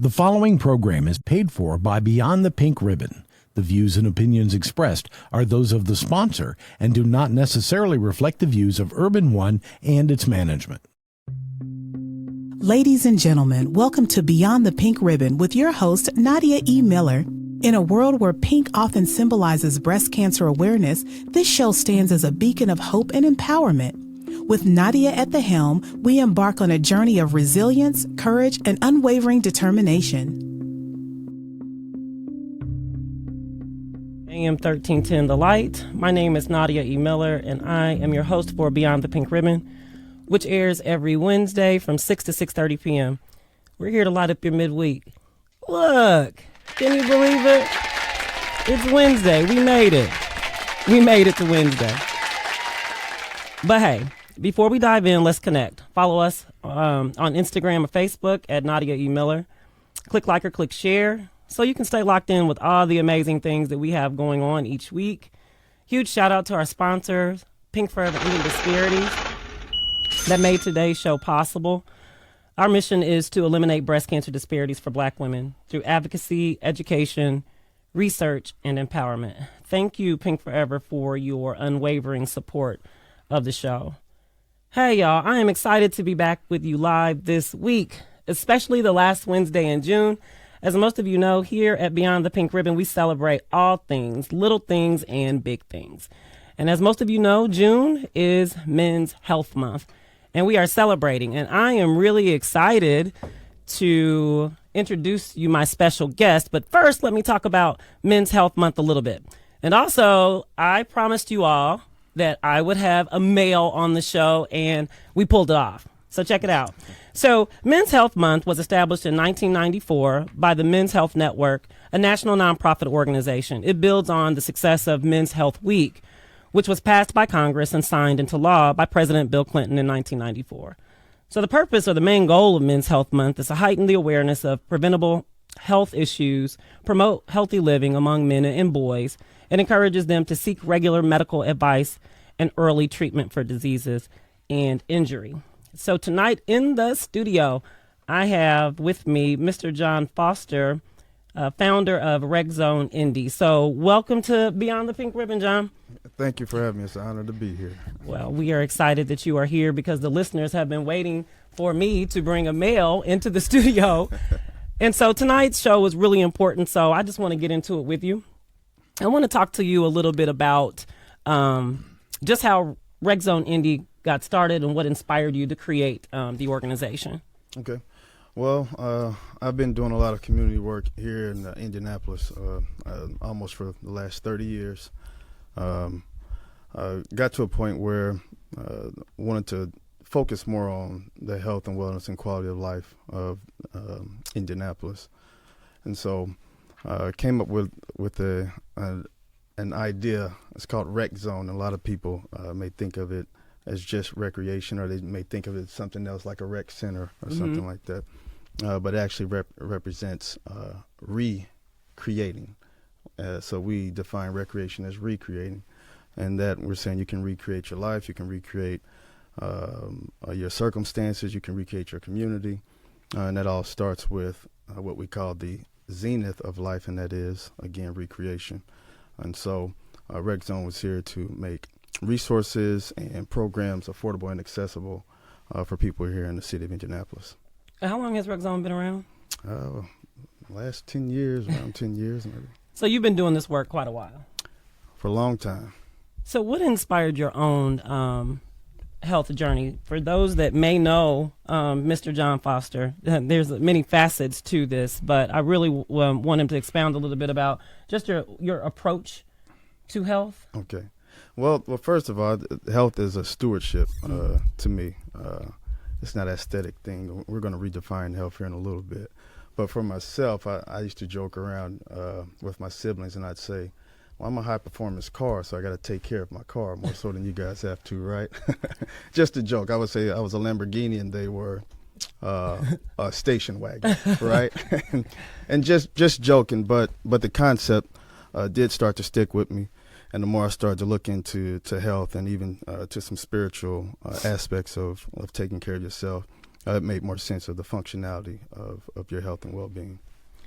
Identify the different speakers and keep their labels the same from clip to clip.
Speaker 1: The following program is paid for by Beyond the Pink Ribbon. The views and opinions expressed are those of the sponsor and do not necessarily reflect the views of Urban One and its management.
Speaker 2: Ladies and gentlemen, welcome to Beyond the Pink Ribbon with your host, Nadia E. Miller. In a world where pink often symbolizes breast cancer awareness, this show stands as a beacon of hope and empowerment. With Nadia at the helm, we embark on a journey of resilience, courage, and unwavering determination.
Speaker 3: AM 1310 The Light. My name is Nadia E. Miller, and I am your host for Beyond the Pink Ribbon, which airs every Wednesday from 6 to 6:30 p.m. We're here to light up your midweek. Look, can you believe it? It's Wednesday. We made it. We made it to Wednesday. But hey, before we dive in, let's connect. Follow us on Instagram or Facebook at Nadia E. Miller. Click like or click share so you can stay locked in with all the amazing things that we have going on each week. Huge shout out to our sponsors, Pink Forever Eating Disparities, that made today's show possible. Our mission is to eliminate breast cancer disparities for Black women through advocacy, education, research, and empowerment. Thank you, Pink Forever, for your unwavering support of the show. Hey, y'all, I am excited to be back with you live this week, especially the last Wednesday in June. As most of you know, here at Beyond the Pink Ribbon, we celebrate all things, little things and big things. And as most of you know, June is Men's Health Month, and we are celebrating. And I am really excited to introduce you my special guest. But first, let me talk about Men's Health Month a little bit. And also, I promised you all that I would have a male on the show, and we pulled it off. So check it out. So Men's Health Month was established in 1994 by the Men's Health Network, a national nonprofit organization. It builds on the success of Men's Health Week, which was passed by Congress and signed into law by President Bill Clinton in 1994. So the purpose or the main goal of Men's Health Month is to heighten the awareness of preventable health issues, promote healthy living among men and boys, and encourages them to seek regular medical advice and early treatment for diseases and injury. So tonight in the studio, I have with me Mr. John Foster, founder of RecZone-John. So welcome to Beyond the Pink Ribbon, John.
Speaker 4: Thank you for having me. It's an honor to be here.
Speaker 3: Well, we are excited that you are here because the listeners have been waiting for me to bring a male into the studio. And so tonight's show is really important, so I just want to get into it with you. I want to talk to you a little bit about just how RecZone-John got started and what inspired you to create the organization.
Speaker 4: Okay. Well, I've been doing a lot of community work here in Indianapolis almost for the last 30 years. Got to a point where I wanted to focus more on the health and wellness and quality of life of Indianapolis. And so came up with an idea. It's called RecZone. A lot of people may think of it as just recreation, or they may think of it as something else like a rec center or something like that. But it actually represents recreating. So we define recreation as recreating, and that we're saying you can recreate your life, you can recreate your circumstances, you can recreate your community, and that all starts with what we call the zenith of life, and that is, again, recreation. And so RecZone was here to make resources and programs affordable and accessible for people here in the city of Indianapolis.
Speaker 3: How long has RecZone been around?
Speaker 4: Last 10 years, around 10 years maybe.
Speaker 3: So you've been doing this work quite a while.
Speaker 4: For a long time.
Speaker 3: So what inspired your own health journey? For those that may know Mr. John Foster, there's many facets to this, but I really want him to expound a little bit about just your approach to health.
Speaker 4: Okay. Well, first of all, health is a stewardship to me. It's not an aesthetic thing. We're going to redefine health here in a little bit. But for myself, I used to joke around with my siblings, and I'd say, well, I'm a high-performance car, so I got to take care of my car more so than you guys have to, right? Just a joke. I would say I was a Lamborghini, and they were a station wagon, right? and just joking, but the concept did start to stick with me. And the more I started to look into health and even to some spiritual aspects of taking care of yourself, it made more sense of the functionality of your health and well-being.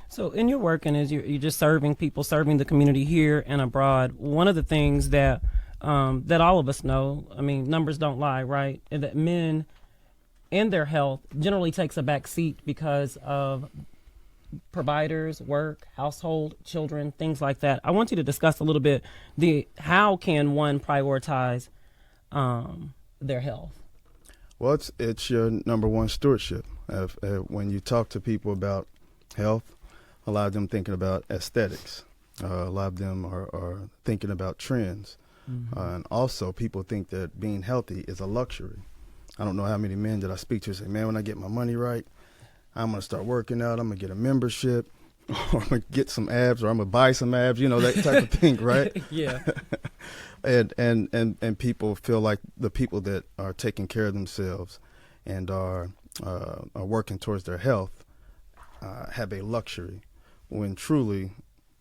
Speaker 3: So in your work and as you're just serving people, serving the community here and abroad, one of the things that that all of us know, I mean, numbers don't lie, right? And that men and their health generally takes a back seat because of providers, work, household, children, things like that. I want you to discuss a little bit how can one prioritize their health?
Speaker 4: Well, it's your number one stewardship. When you talk to people about health, a lot of them thinking about aesthetics. A lot of them are thinking about trends. And also people think that being healthy is a luxury. I don't know how many men that I speak to say, man, when I get my money right, I'm going to start working out, I'm going to get a membership, or I'm going to get some abs, or I'm going to buy some abs, that type of thing, right?
Speaker 3: Yeah.
Speaker 4: and people feel like the people that are taking care of themselves and are working towards their health have a luxury, when truly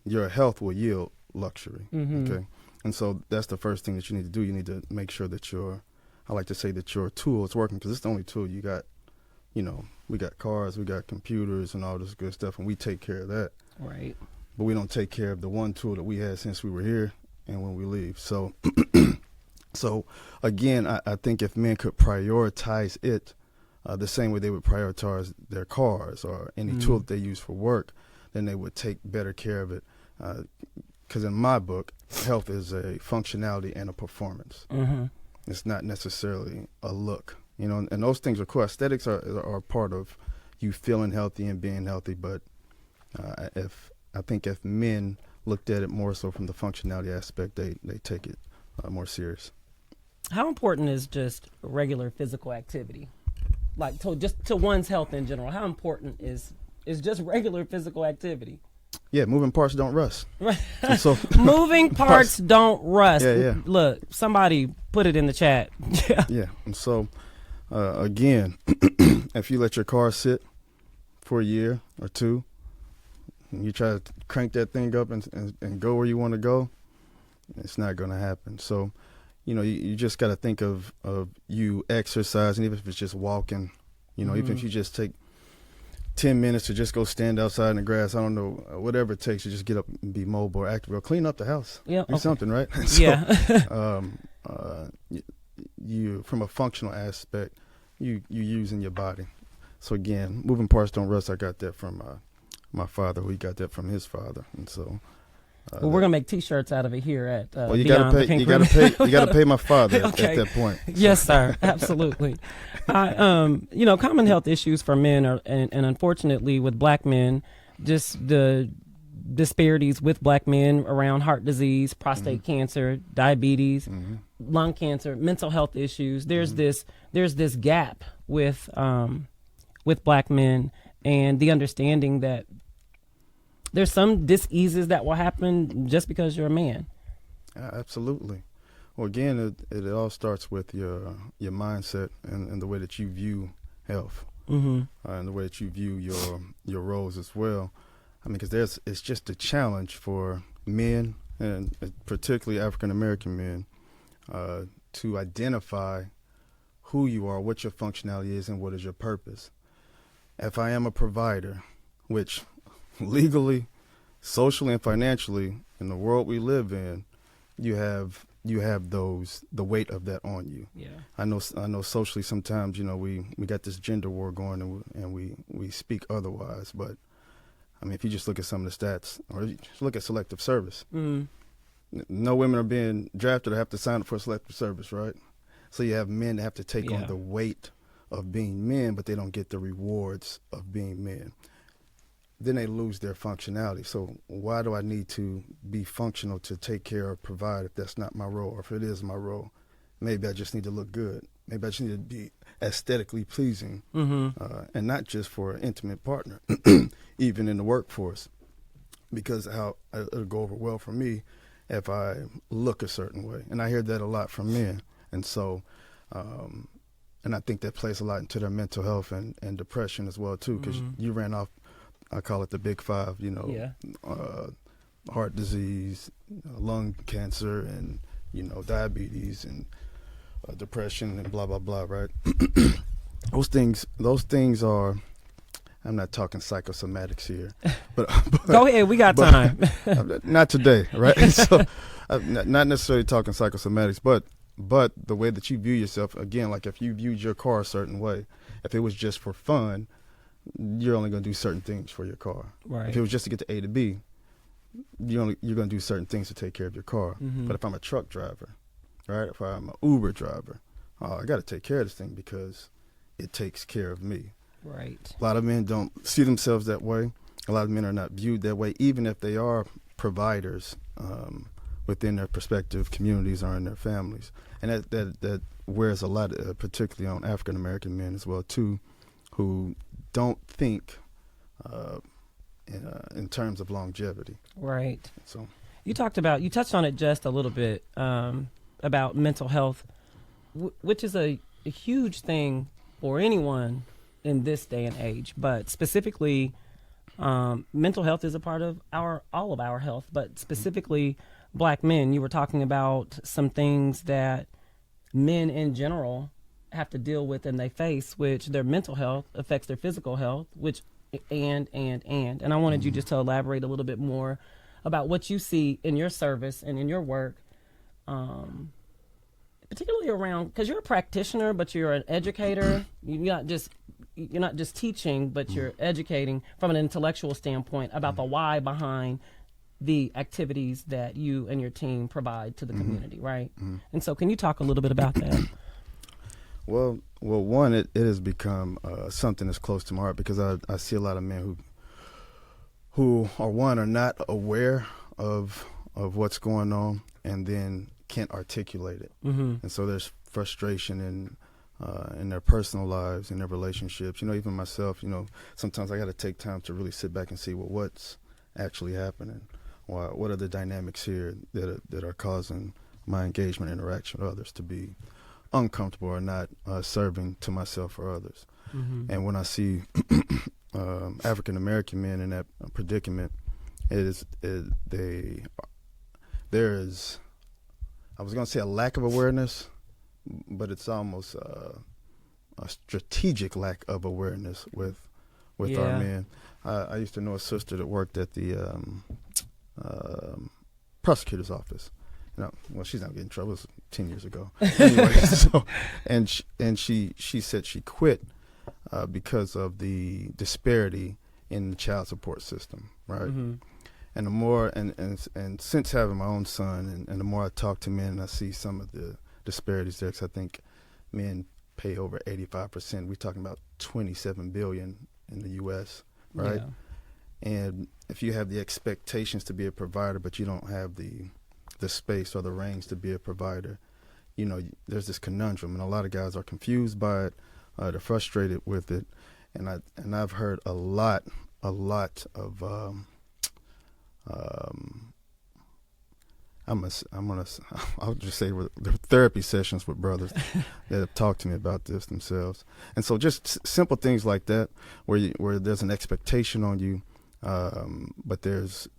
Speaker 4: your health will yield luxury. Okay, and so that's the first thing that you need to do. You need to make sure that I like to say that your tool is working, because it's the only tool you got. We got cars, we got computers and all this good stuff, and we take care of that.
Speaker 3: Right.
Speaker 4: But we don't take care of the one tool that we had since we were here and when we leave. So, again, I think if men could prioritize it the same way they would prioritize their cars or any tool that they use for work, then they would take better care of it. Because in my book, health is a functionality and a performance. It's not necessarily a look. And those things are cool. Aesthetics are part of you feeling healthy and being healthy. But I think if men looked at it more so from the functionality aspect, they take it more serious.
Speaker 3: How important is just regular physical activity, like to one's health in general? How important is just regular physical activity?
Speaker 4: Yeah, moving parts don't rust. So
Speaker 3: moving parts don't rust.
Speaker 4: Yeah.
Speaker 3: Look, somebody put it in the chat.
Speaker 4: Yeah, and so. Again, if you let your car sit for a year or two, and you try to crank that thing up and go where you want to go, it's not going to happen. So, you just got to think of you exercising, even if it's just walking, even if you just take 10 minutes to just go stand outside in the grass, I don't know, whatever it takes to just get up and be mobile or active, or clean up the house.
Speaker 3: Yeah,
Speaker 4: do something, right?
Speaker 3: Yeah.
Speaker 4: You from a functional aspect, you using your body. So again, moving parts don't rust. I got that from my father. He got that from his father, and so.
Speaker 3: Well, we're gonna make T-shirts out of it here at.
Speaker 4: Well, you gotta pay. You gotta pay my father
Speaker 3: okay.
Speaker 4: at that point.
Speaker 3: Yes, sir. Absolutely. Common health issues for men and unfortunately with Black men, just the disparities with Black men around heart disease, prostate cancer, diabetes, lung cancer, mental health issues. There's this gap with Black men, and the understanding that there's some diseases that will happen just because you're a man.
Speaker 4: Absolutely. Well, again, it all starts with your mindset and the way that you view health, and the way that you view your roles as well. I mean, because it's just a challenge for men, and particularly African American men, to identify who you are, what your functionality is, and what is your purpose. If I am a provider, which legally, socially, and financially, in the world we live in, you have the weight of that on you.
Speaker 3: Yeah. I
Speaker 4: know socially sometimes, we got this gender war going, and we speak otherwise, but I mean, if you just look at some of the stats, or you just look at selective service, no women are being drafted or have to sign up for selective service, right? So you have men that have to take on the weight of being men, but they don't get the rewards of being men. Then they lose their functionality. So why do I need to be functional to take care or provide if that's not my role, or if it is my role? Maybe I just need to look good. Maybe I just need to be aesthetically pleasing, and not just for an intimate partner, even in the workforce, because it'll go over well for me if I look a certain way. And I hear that a lot from men. And so, and I think that plays a lot into their mental health and depression as well, too, because you ran off, I call it the big five, heart disease, lung cancer, and, diabetes, and depression, and blah, blah, blah, right? those things are. I'm not talking psychosomatics here, but
Speaker 3: go ahead. We got time.
Speaker 4: Not today, right? So, not necessarily talking psychosomatics, but the way that you view yourself. Again, like if you viewed your car a certain way, if it was just for fun, you're only going to do certain things for your car.
Speaker 3: Right.
Speaker 4: If it was just to get to A to B, you're going to do certain things to take care of your car.
Speaker 3: Mm-hmm.
Speaker 4: But if I'm a truck driver, right? If I'm an Uber driver, I got to take care of this thing because it takes care of me.
Speaker 3: Right.
Speaker 4: A lot of men don't see themselves that way. A lot of men are not viewed that way, even if they are providers within their prospective communities or in their families. And that wears a lot, particularly on African American men as well too, who don't think in terms of longevity.
Speaker 3: Right.
Speaker 4: So
Speaker 3: you touched on it just a little bit about mental health, which is a huge thing for anyone in this day and age, but specifically mental health is a part of all of our health, but specifically Black men. You were talking about some things that men in general have to deal with and they face, which their mental health affects their physical health, which and I wanted you just to elaborate a little bit more about what you see in your service and in your work, particularly around, because you're a practitioner, but you're an educator. You're not just teaching, but you're educating from an intellectual standpoint about the why behind the activities that you and your team provide to the community, right? And so can you talk a little bit about that?
Speaker 4: Well, one, it has become something that's close to my heart because I see a lot of men who are not aware of what's going on and then can't articulate it. And so there's frustration in their personal lives, in their relationships. Even myself, sometimes I got to take time to really sit back and see, well, what's actually happening? What are the dynamics here that are causing my engagement, interaction with others to be uncomfortable or not serving to myself or others? And when I see African American men in that predicament, there is, I was going to say a lack of awareness, but it's almost a strategic lack of awareness with our men. I used to know a sister that worked at the prosecutor's office. Well, she's not getting in trouble. It was 10 years ago. Anyway, she said she quit because of the disparity in the child support system, right? And the more, and since having my own son, and the more I talk to men, I see some of the disparities there, because I think men pay over 85%. We're talking about $27 billion in the U.S., right?
Speaker 3: Yeah.
Speaker 4: And if you have the expectations to be a provider, but you don't have the space or the range to be a provider, there's this conundrum, and a lot of guys are confused by it. They're frustrated with it, and I've heard a lot of I'll just say the therapy sessions with brothers that have talked to me about this themselves. And so just simple things like that, where there's an expectation on you, but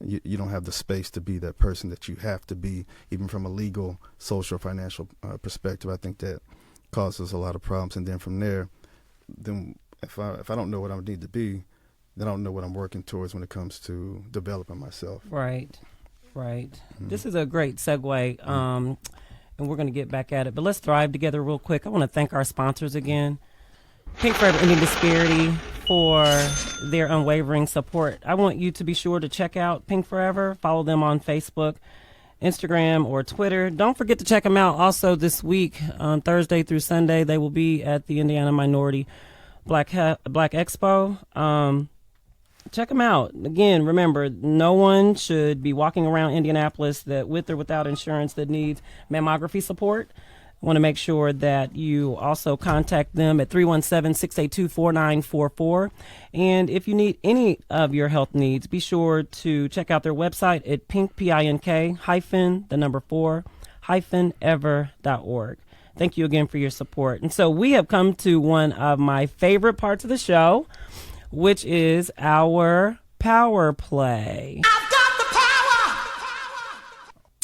Speaker 4: you don't have the space to be that person that you have to be, even from a legal, social, financial perspective. I think that causes a lot of problems. And then from there, if I don't know what I need to be, then I don't know what I'm working towards when it comes to developing myself.
Speaker 3: Right. This is a great segue, and we're going to get back at it. But let's thrive together real quick. I want to thank our sponsors again, Pink Forever Ending Disparity, for their unwavering support. I want you to be sure to check out Pink Forever. Follow them on Facebook, Instagram, or Twitter. Don't forget to check them out also this week, on Thursday through Sunday. They will be at the Indiana Minority Black Expo. Check them out. Again, remember, no one should be walking around Indianapolis that with or without insurance that needs mammography support. I want to make sure that you also contact them at 317-682-4944. And if you need any of your health needs, be sure to check out their website at pink-ever.org. Thank you again for your support. And so we have come to one of my favorite parts of the show, which is our power play. I've got the power!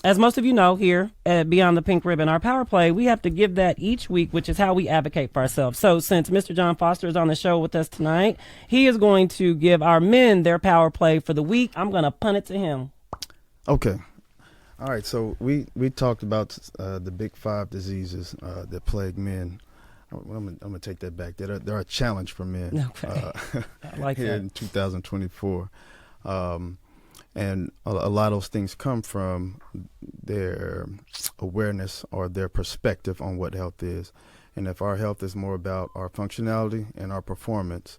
Speaker 3: as most of you know here at Beyond the Pink Ribbon, our power play, we have to give that each week, which is how we advocate for ourselves. So since Mr. John Foster is on the show with us tonight, he is going to give our men their power play for the week. I'm going to punt it to him.
Speaker 4: Okay. All right. So we talked about the big 5 diseases that plague men. I'm gonna take that back. They're a challenge for men.
Speaker 3: Okay. I like
Speaker 4: here
Speaker 3: that.
Speaker 4: in 2024. And a lot of those things come from their awareness or their perspective on what health is. And if our health is more about our functionality and our performance,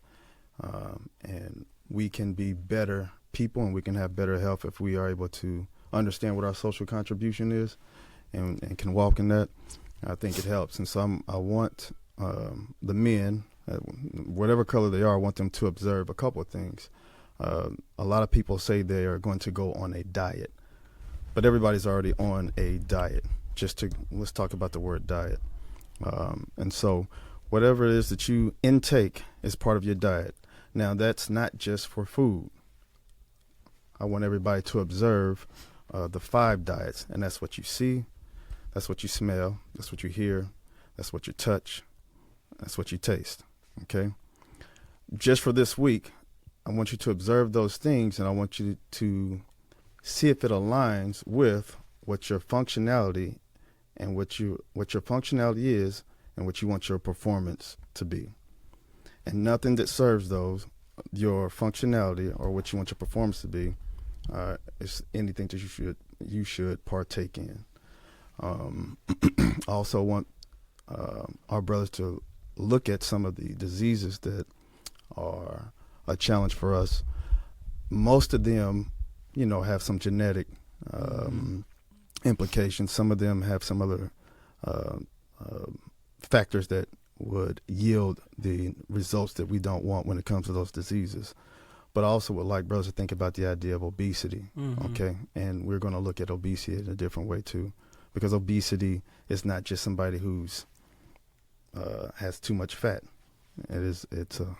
Speaker 4: and we can be better people and we can have better health if we are able to understand what our social contribution is and can walk in that, I think it helps. And so I want the men, whatever color they are, I want them to observe a couple of things. A lot of people say they are going to go on a diet, but everybody's already on a diet. Let's talk about the word diet. And so whatever it is that you intake is part of your diet. Now, that's not just for food. I want everybody to observe the 5 diets, and that's what you see, that's what you smell, that's what you hear, that's what you touch, that's what you taste, okay? Just for this week, I want you to observe those things, and I want you to see if it aligns with what your functionality and what your functionality is and what you want your performance to be. And nothing that serves your functionality or what you want your performance to be, is anything that you should partake in. I also want our brothers to look at some of the diseases that are a challenge for us. Most of them, have some genetic implications. Some of them have some other factors that would yield the results that we don't want when it comes to those diseases. But I also would like brothers to think about the idea of obesity, okay? And we're going to look at obesity in a different way too, because obesity is not just somebody who's has too much fat. It's a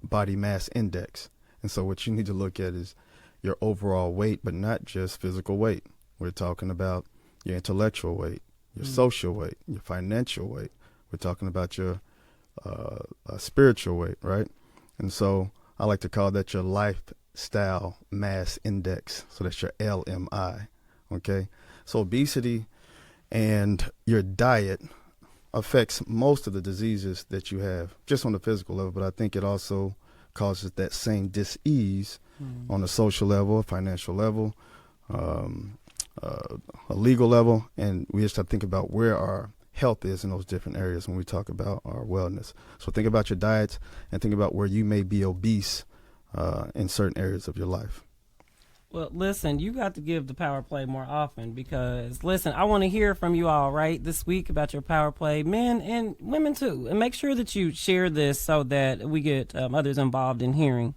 Speaker 4: body mass index. And so what you need to look at is your overall weight, but not just physical weight. We're talking about your intellectual weight, your social weight, your financial weight. We're talking about your spiritual weight, right? And so I like to call that your lifestyle mass index. So that's your LMI, okay? So obesity and your diet affects most of the diseases that you have, just on the physical level, but I think it also causes that same dis-ease on a social level, a financial level, a legal level, and we just have to think about where our health is in those different areas when we talk about our wellness. So think about your diets and think about where you may be obese in certain areas of your life.
Speaker 3: Well, listen, you got to give the power play more often because, listen, I want to hear from you all, right, this week about your power play, men and women too. And make sure that you share this so that we get others involved in hearing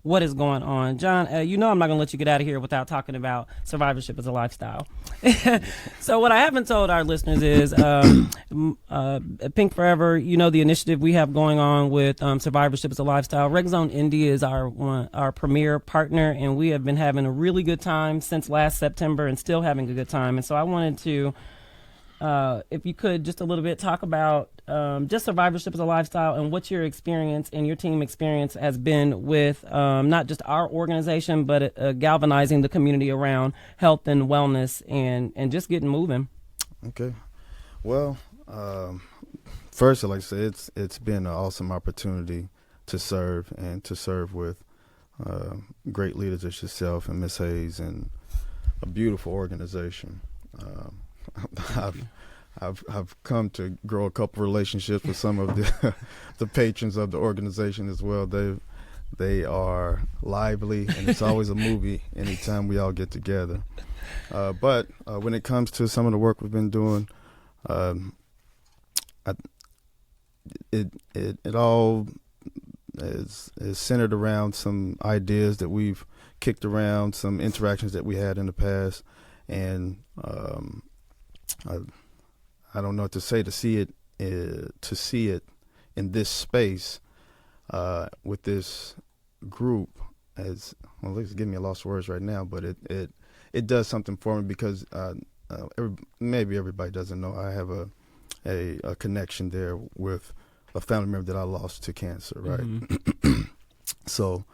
Speaker 3: what is going on. John, I'm not going to let you get out of here without talking about survivorship as a lifestyle. So what I haven't told our listeners is Pink Forever, the initiative we have going on with survivorship as a lifestyle. RecZone India is our premier partner, and we have been having a really good time since last September and still having a good time. And so I wanted to, if you could, just a little bit talk about just survivorship as a lifestyle and what your experience and your team experience has been with not just our organization, but galvanizing the community around health and wellness and just getting moving.
Speaker 4: Okay. Well, first, I'd like to say it's been an awesome opportunity to serve with great leaders as yourself and Miss Hayes and a beautiful organization. I've come to grow a couple relationships with some of the patrons of the organization as well. They are lively, and it's always a movie anytime we all get together. But when it comes to some of the work we've been doing, it all is centered around some ideas that we've kicked around, some interactions that we had in the past, and I don't know what to say to see it in this space with this group as well. It's giving me a lost words right now, but it does something for me because maybe everybody doesn't know, I have a connection there with a family member that I lost to cancer, right? Mm-hmm. So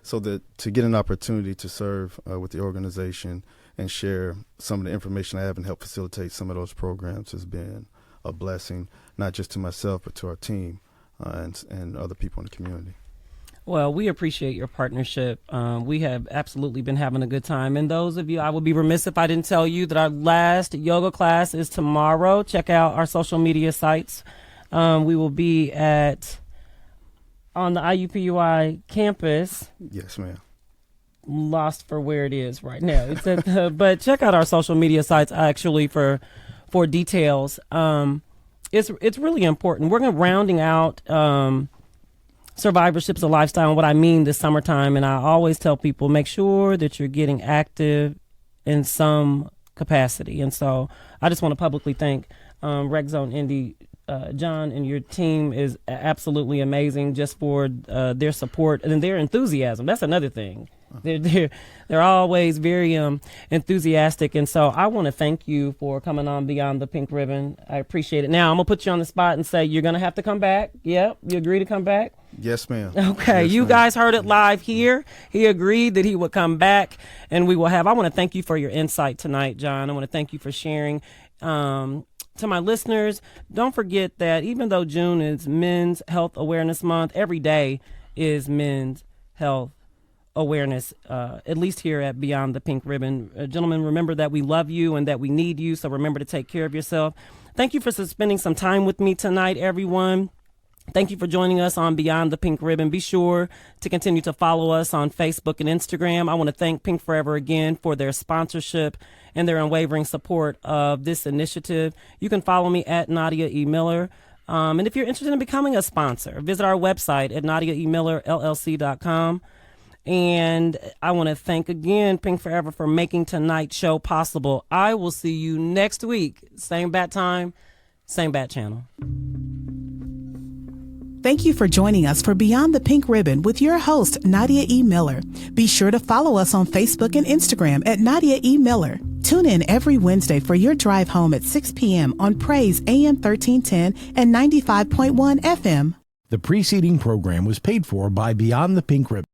Speaker 4: that to get an opportunity to serve with the organization and share some of the information I have and help facilitate some of those programs has been a blessing, not just to myself, but to our team and other people in the community.
Speaker 3: Well, we appreciate your partnership. We have absolutely been having a good time. And those of you, I would be remiss if I didn't tell you that our last yoga class is tomorrow. Check out our social media sites. We will be on the IUPUI campus. Yes, ma'am. Lost for where it is right now. It's at but check out our social media sites actually for details. It's really important. We're going to rounding out survivorship's a lifestyle, and what I mean this summertime. And I always tell people, make sure that you're getting active in some capacity. And so I just want to publicly thank RecZone-John and your team is absolutely amazing just for their support and their enthusiasm. That's another thing. They're always very enthusiastic, and so I want to thank you for coming on Beyond the Pink Ribbon. I appreciate it. Now I'm gonna put you on the spot and say you're gonna have to come back. Yep, you agree to come back?
Speaker 4: Yes, ma'am.
Speaker 3: Okay, yes, you guys heard it live here. He agreed that he would come back, and we will have. I want to thank you for your insight tonight, John. I want to thank you for sharing. To my listeners, don't forget that even though June is Men's Health Awareness Month, every day is Men's Health Awareness, at least here at Beyond the Pink Ribbon. Gentlemen, remember that we love you and that we need you, so remember to take care of yourself. Thank you for spending some time with me tonight, everyone. Thank you for joining us on Beyond the Pink Ribbon. Be sure to continue to follow us on Facebook and Instagram. I want to thank Pink Forever again for their sponsorship and their unwavering support of this initiative. You can follow me at Nadia E. Miller. And if you're interested in becoming a sponsor, visit our website at NadiaEMillerLLC.com. And I want to thank again Pink Forever for making tonight's show possible. I will see you next week. Same bat time, same bat channel.
Speaker 2: Thank you for joining us for Beyond the Pink Ribbon with your host, Nadia E. Miller. Be sure to follow us on Facebook and Instagram at Nadia E. Miller. Tune in every Wednesday for your drive home at 6 p.m. on Praise AM 1310 and 95.1 FM.
Speaker 1: The preceding program was paid for by Beyond the Pink Ribbon.